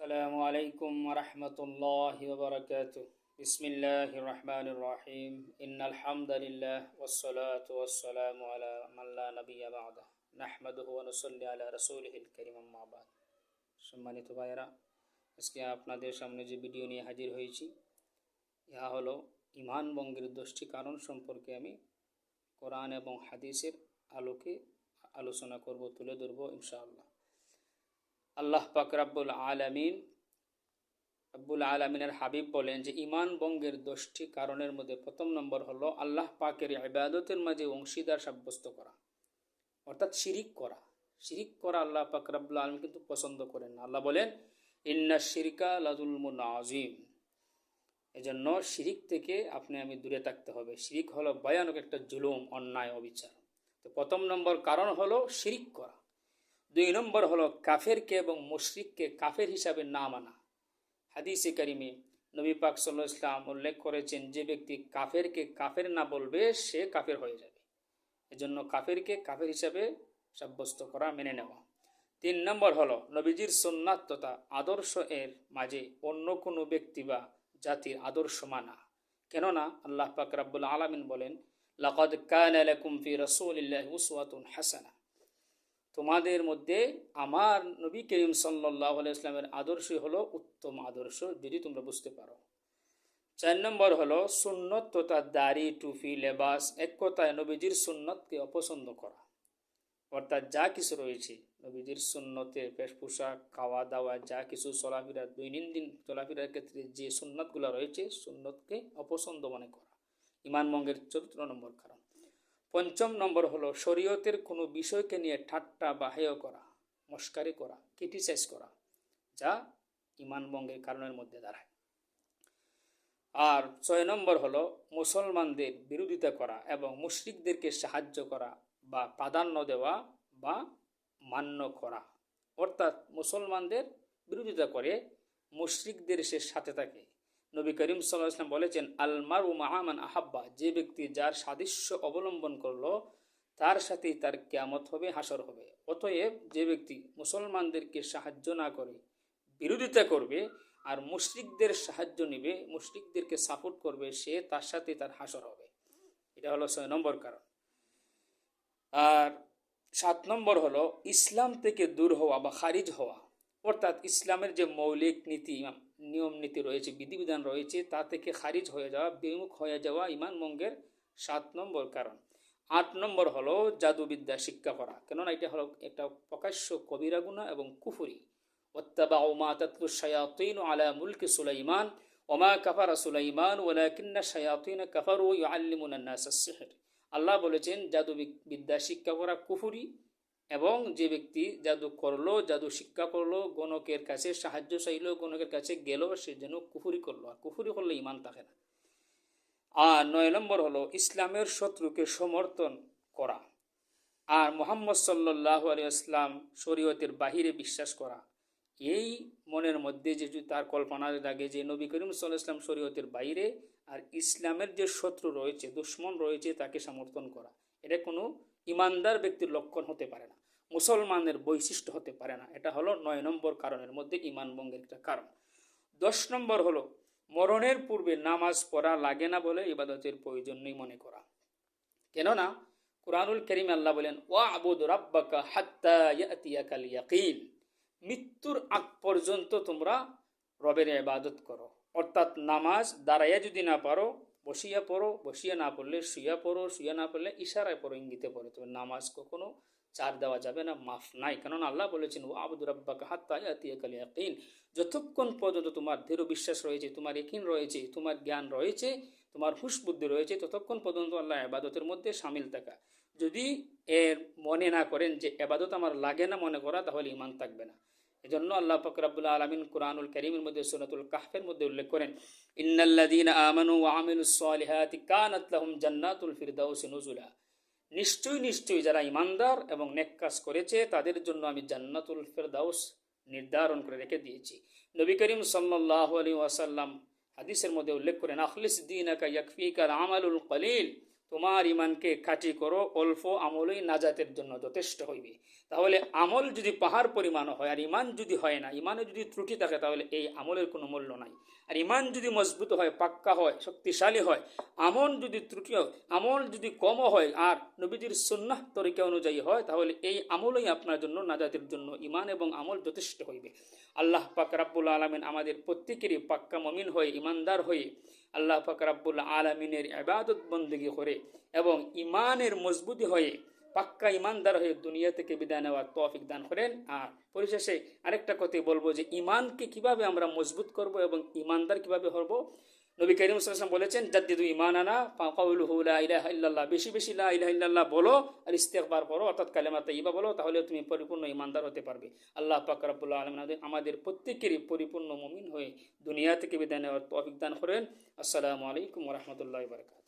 আসসালামু আলাইকুম ওয়া রাহমাতুল্লাহি ওয়া বারাকাতুহু। বিসমিল্লাহির রহমানির রহিম। ইন্নাল হামদালিল্লাহ ওয়াস সালাতু ওয়াস সালামু আলা মান লা নাবিয়্যা বা'দা নাহমাদুহু ওয়া নুসাল্লি আলা রাসূলিহিল কারীম আম্মা বা'দ। সম্মানিত ভাইয়েরা, আজকে আপনাদের সামনে যে ভিডিও নিয়ে হাজির হয়েছি, ইহা হলো ঈমান ভঙ্গের 10টি কারণ সম্পর্কে আমি কোরআন এবং হাদিসের আলোকে আলোচনা করব, তুলে ধরব ইনশাআল্লাহ। আল্লাহ পাক রব্বুল আলামিনের হাবিব বলেন যে ঈমান ভঙ্গের 10টি কারণের মধ্যে প্রথম নম্বর হলো আল্লাহ পাকের ইবাদতের মাঝে অংশীদার সাব্যস্ত করা, অর্থাৎ শিরিক করা। শিরিক করা আল্লাহ পাক রব্বুল আলামিন কিন্তু পছন্দ করেন না। আল্লাহ বলেন ইন্নাশ শিরকা লাযুলমুন আযীম। এজন্য শিরিক থেকে আমি দূরে থাকতে হবে। শিরিক হলো ভয়ানক একটা জুলুম, অন্যায়, অবিচার। তো প্রথম নম্বর কারণ হলো শিরিক করা। 2 নম্বর হলো কাফেরকে এবং মুশরিককে কাফের হিসাবে না মানা। হাদিসে কারিমে নবী পাক সাল্লাল্লাহু আলাইহি ওয়াসাল্লাম উল্লেখ করেছেন, যে ব্যক্তি কাফেরকে কাফের না বলবে সে কাফের হয়ে যাবে। এজন্য কাফেরকে কাফের হিসাবে সাব্যস্ত করা, মেনে নেওয়া। 3 নম্বর হলো নবীজির সুন্নাত তথা আদর্শ এর মাঝে অন্য কোনো ব্যক্তি বা জাতির আদর্শ মানা। কেননা আল্লাহ পাক রব্বুল আলামিন বলেন, লাকাদ কানা লাকুম ফি রাসূলিল্লাহি উসওয়াতুন হাসানাহ। তোমাদের মধ্যে আমার নবী করিম সাল্লাল্লাহু আলাইহি ওয়াসাল্লামের আদর্শই হলো উত্তম আদর্শ, যদি তোমরা বুঝতে পারো। 4 নম্বর হলো সুন্নত তথা দাড়ি, টুপি, লেবাস, এক কথায় নবীজির সুন্নতকে অপছন্দ করা। অর্থাৎ যা কিছু রয়েছে নবীজির সুন্নতে, বেশ পোশাক, খাওয়া দাওয়া, যা কিছু চলাফেরা, দৈনন্দিন চলাফেরার ক্ষেত্রে যে সুন্নতগুলো রয়েছে, সুন্নতকে অপছন্দ মনে করা ঈমান ভঙ্গের 4 নম্বর কারণ। 5 নম্বর হলো শরীয়তের কোনো বিষয়কে নিয়ে ঠাট্টা বা হেয় করা, মস্কারি করা, ক্রিটিসাইজ করা, যা ঈমান ভঙ্গের কারণের মধ্যে দাঁড়ায়। আর 6 নম্বর হলো মুসলমানদের বিরোধিতা করা এবং মুশরিকদেরকে সাহায্য করা বা প্রাধান্য দেওয়া বা মান্য করা। অর্থাৎ মুসলমানদের বিরোধিতা করে মুশরিকদের সে সাথে থাকে। নবী করিম সাল্লাল্লাহু আলাইহি ওয়াসাল্লাম বলেছেন, আল মারউ মা'a মান আহাব্বা। যে ব্যক্তি যার সাদৃশ্য অবলম্বন করলো তার সাথেই তার কিয়ামত হবে, হাসর হবে। অতএব যে ব্যক্তি মুসলমানদেরকে সাহায্য না করে বিরোধিতা করবে আর মুশরিকদের সাহায্য নেবে, মুশরিকদেরকে সাপোর্ট করবে, সে তার সাথে তার হাসর হবে। এটা হলো 6 নম্বর কারণ। আর 7 নম্বর হলো ইসলাম থেকে দূর হওয়া বা খারিজ হওয়া। অর্থাৎ ইসলামের যে মৌলিক নীতি, নিয়ম নীতি রয়েছে, বিধিবিধান রয়েছে, তা থেকে খারিজ হয়ে যাওয়া, বিমুখ হয়ে যাওয়া ঈমান ভঙ্গের 7 নম্বর কারণ। 8 নম্বর হলো জাদুবিদ্যা শিক্ষা করা। কেননা এটা হলো একটা প্রকাশ্য কবিরা গুনাহ এবং কুফরি। ওয়াত্তাবাউ মা তাতলু শায়াতিন আলা মুলকি সুলাইমান ওমা কাফারা সুলাইমান ওয়ালাকিন্না শায়াতিন কাফারু ইউআল্লিমুনান নাস আস-সিহর। আল্লাহ বলেছেন জাদু বিদ্যা শিক্ষা করা কুফরি, এবং যে ব্যক্তি জাদু করলো, জাদু শিক্ষা করলো, গণকের কাছে সাহায্য চাইলো, গণকের কাছে গেল, সে যেন কুফরি করলো। আর কুফরি করলে ঈমান থাকে না। আর 9 নম্বর হলো ইসলামের শত্রুকে সমর্থন করা। আর মুহাম্মদ সাল্লাল্লাহু আলাইহি ওয়াসাল্লাম শরীয়তের বাহিরে বিশ্বাস করা। এই মনের মধ্যে যে তার কল্পনা লাগে যে নবী করিম সাল্লাল্লাহু আলাইহি ওয়াসাল্লাম শরীয়তের বাইরে আর ইসলামের যে শত্রু রয়েছে, দুশমন রয়েছে, তাকে সমর্থন করা, এটা কোনো ইমানদার ব্যক্তির লক্ষণ হতে পারে না, মুসলমানের বৈশিষ্ট্য হতে পারে না। এটা হলো 9 নম্বর কারণের মধ্যে ঈমান ভঙ্গের একটা কারণ। 10 নম্বর হলো মরণের পূর্বে নামাজ পড়া লাগে না বলে ইবাদতের প্রয়োজন নেই মনে করা। কেননা কুরআনুল কারীমে আল্লাহ বলেন, ওয়া'বুদ রাব্বাকা হাত্তা ইয়াতিয়াকাল ইয়াকিন। মৃত্যুর আগ পর্যন্ত তোমরা রবের ইবাদত করো। অর্থাৎ নামাজ দাঁড়াইয়া যদি না পারো বসিয়া পড়ো, বসিয়া না পড়লে শুইয়া পড়ো, শুইয়া না পড়লে ইশারায় পড়ো, ইঙ্গিতে পড়ো। তবে নামাজ কখনো চার দেওয়া যাবে না, মাফ নাই। কেননা আল্লাহ বলেছেন, ওয়া'বুদ রাব্বাকা হাত্তা ইয়াতিয়াকাল ইয়াকিন। যতক্ষণ পর্যন্ত তোমার দৃঢ় বিশ্বাস রয়েছে, তোমার ইয়াকিন রয়েছে, তোমার জ্ঞান রয়েছে, তোমার হুশ বুদ্ধি রয়েছে, ততক্ষণ পর্যন্ত আল্লাহ ইবাদতের মধ্যে শামিল থাকা। যদি এর মনে না করেন যে ইবাদত আমার লাগে না মনে করা, তাহলে ঈমান থাকবে না। এজন্য আল্লাহ পাক রব্বুল আলামিন কুরআনুল কারীমের মধ্যে সূরাতুল কাহফের মধ্যে উল্লেখ করেন, ইন্নাল্লাযীনা আমানু ওয়া আমিলুস সালিহাতি কানাত লাহুম জান্নাতুল ফিরদাউসি নুজুলা। নিশ্চয়ই যারা ঈমানদার এবং নেক কাজ করেছে তাদের জন্য আমি জান্নাতুল ফিরদাউস নির্ধারণ করে রেখে দিয়েছি। নবী করিম সাল্লাল্লাহু আলাইহি ওয়াসাল্লাম হাদিসের মধ্যে উল্লেখ করেন, আখলিস দীনাকা ইয়াকফিকা আমালুল কলিল তোমার ইমানকে খাঁটি করো, অল্প আমলই নাজাতের জন্য যথেষ্ট হইবে। তাহলে আমল যদি পাহাড় পরিমাণ হয় আর ইমান যদি হয় না, ইমানে যদি ত্রুটি থাকে, তাহলে এই আমলের কোনো মূল্য নাই। আর ইমান যদি মজবুত হয়, পাক্কা হয়, শক্তিশালী হয়, আমল যদি ত্রুটি হয়, আমল যদি কমও হয় আর নবীজির সুন্নাহ তরিকা অনুযায়ী হয়, তাহলে এই আমলই আপনার জন্য নাজাতের জন্য ইমান এবং আমল যথেষ্ট হইবে। আল্লাহ পাক রাব্বুল আলামিন আমাদের প্রত্যেকেরই পাক্কা মুমিন হয়ে, ইমানদার হয়ে আল্লাহ পাক রাব্বুল আলামিনের ইবাদত বন্দেগী করে এবং ইমানের মজবুতি হয়ে, পাক্কা ইমানদার হয়ে দুনিয়া থেকে বিদায় নেওয়ার তৌফিক দান করেন। আর পরিশেষে আরেকটা কথাই বলবো যে ইমানকে কিভাবে আমরা মজবুত করব এবং ইমানদার কিভাবে হব। নবী করিম সাল্লাল্লাহু আলাইহি ওয়াসাল্লাম বলেছেন, জাদ্দিদু ঈমানানা ফাকাউলুহু লা ইলাহা ইল্লাল্লাহ, বেশি বেশি লা ইলাহা ইল্লাল্লাহ বলো আর ইস্তিগফার করো, অর্থাৎ কালেমা তাইয়্যিবা বলো, তাহলে তুমি পরিপূর্ণ ইমানদার হতে পারবে। আল্লাহ পাক রব্বুল আলামিন আমাদের প্রত্যেকেরই পরিপূর্ণ মুমিন হয়ে দুনিয়া থেকে বিদায় নেওয়ার তৌফিক দান করেন। আসসালামু আলাইকুম ওয়া রাহমাতুল্লাহি ওয়া বারাকাতুহু।